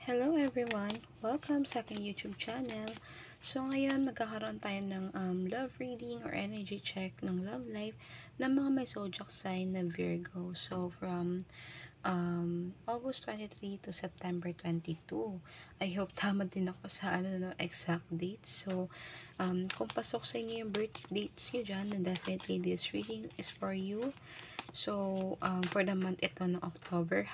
Hello everyone! Welcome sa aking YouTube channel. So ngayon magkakaroon tayo ng love reading or energy check ng love life ng mga may zodiac sign na Virgo. So from August 23 to September 22. I hope tama din ako sa exact dates. So kung pasok sa inyo yung birth dates nyo dyan, definitely this reading is for you. So, for the month ito ng October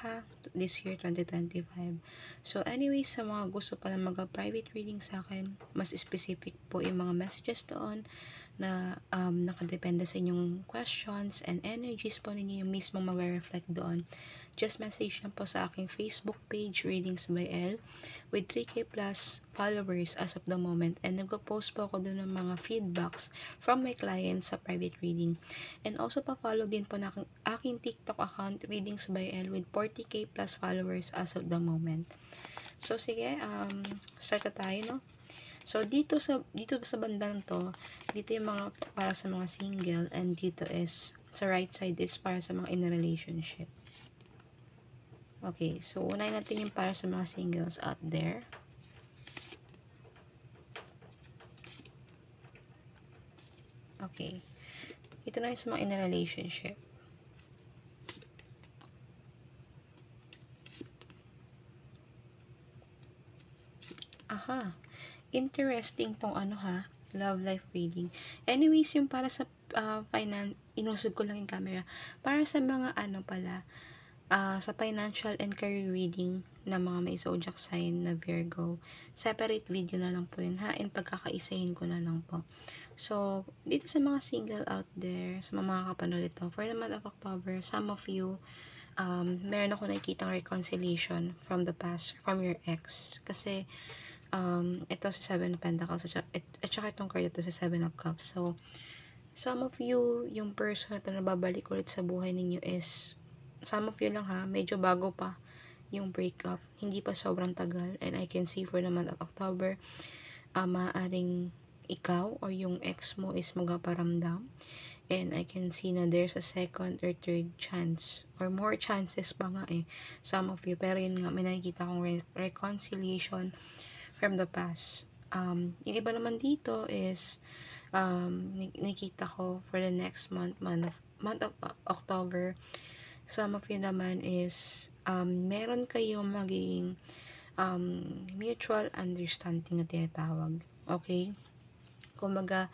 this year 2025. So, anyways, sa mga gusto pala mag-private reading sa akin, mas specific po yung mga messages doon na nakadepende sa inyong questions and energies po ninyo yung mismo mag-reflect doon. Just message lang po sa aking Facebook page, Readings by Elle, with 3K plus followers as of the moment. And nagpo-post po ako doon ng mga feedbacks from my clients sa private reading. And also pa-follow din po na aking TikTok account, Readings by Elle, with 40K plus followers as of the moment. So, sige, start na tayo, no? So, dito sa bandang to, dito yung mga para sa mga single, and dito is, sa right side is para sa mga in a relationship. Okay, so unahin natin yung para sa mga singles out there. Okay. Ito na yung sa mga in a relationship. Aha. Interesting tong love life reading. Anyways, yung para sa inusog ko lang yung camera. Para sa mga sa financial and career reading na mga may zodiac sign na Virgo, separate video na lang po yun and pagkakaisahin ko na lang po. So, dito sa mga single out there, sa mga kapanood ito, for the month of October, some of you, meron ako nakikitang reconciliation from the past, from your ex. Kasi, ito sa Seven of Pentacles, at saka itong card ito sa Seven of Cups. So, some of you, yung person na nababalik ulit sa buhay ninyo is, some of you lang medyo bago pa yung breakup. Hindi pa sobrang tagal. And I can see for the month of October, maaaring ikaw or yung ex mo is magaparamdam. And I can see na there's a second or third chance. Or more chances pa nga some of you. Pero yun nga, may nakikita kong reconciliation from the past. Yung iba naman dito is, nakikita ko for the next month of October, some of you naman is meron kayong magiging mutual understanding na tinatawag. Okay? Kumbaga,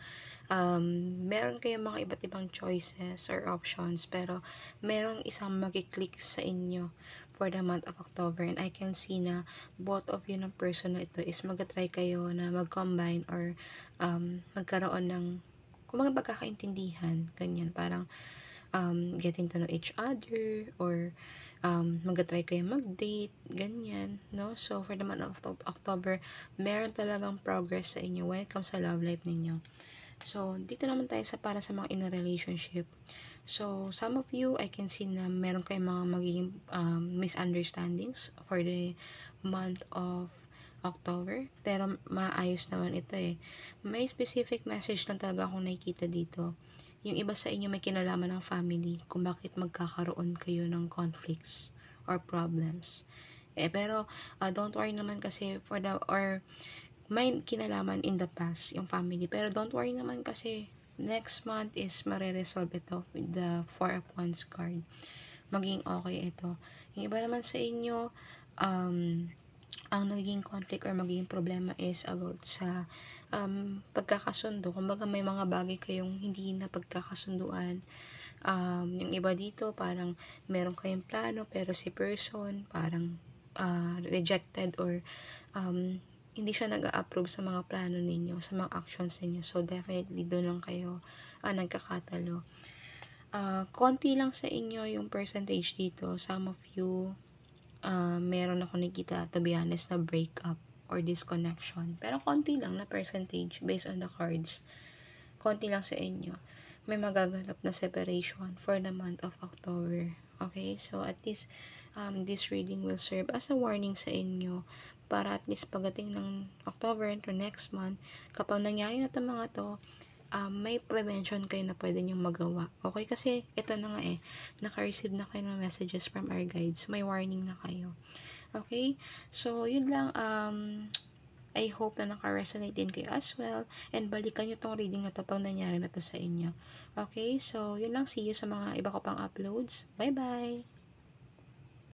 meron kayong mga iba't ibang choices or options, pero meron isang mag-click sa inyo for the month of October. And I can see na both of you ng person na ito is mag-try kayo na mag-combine or magkaroon ng kumbaga pagkakaintindihan. Ganyan, parang getting to know each other, or mag-try kayo mag-date, ganyan, no? So, for the month of October, meron talagang progress sa inyo when it comes sa love life ninyo. So, dito naman tayo sa para sa mga in a relationship. So, some of you, I can see na meron kayong mga magiging misunderstandings for the month of October. Pero, maayos naman ito May specific message lang talaga akong nakikita dito. Yung iba sa inyo may kinalaman ng family kung bakit magkakaroon kayo ng conflicts or problems. Pero, don't worry naman kasi may kinalaman in the past yung family. Pero don't worry naman kasi next month is mareresolve ito with the Four of Wands card. Maging okay ito. Yung iba naman sa inyo, ang naging conflict or magiging problema is about sa pagkakasundo. Kumbaga may mga bagay kayong hindi na pagkakasunduan. Yung iba dito, parang meron kayong plano, pero si person, parang rejected or hindi siya nag-a-approve sa mga plano ninyo, sa mga actions ninyo. So, definitely, doon lang kayo nagkakatalo. Konti lang sa inyo yung percentage dito. Some of you, meron ako nakita, to be honest, na breakup or disconnection. Pero konti lang na percentage based on the cards. Konti lang sa inyo. May magaganap na separation for the month of October. Okay? So, at least, this reading will serve as a warning sa inyo para at least pagdating ng October into next month, kapag nangyari na itong mga to, may prevention kayo na pwede niyong magawa. Okay? Kasi ito na nga naka-receive na kayo ng messages from our guides. May warning na kayo. Okay? So, yun lang. I hope na naka-resonate din kayo as well. And balikan nyo tong reading na to pag nangyari na to sa inyo. Okay? So, yun lang. See you sa mga iba ko pang uploads. Bye-bye!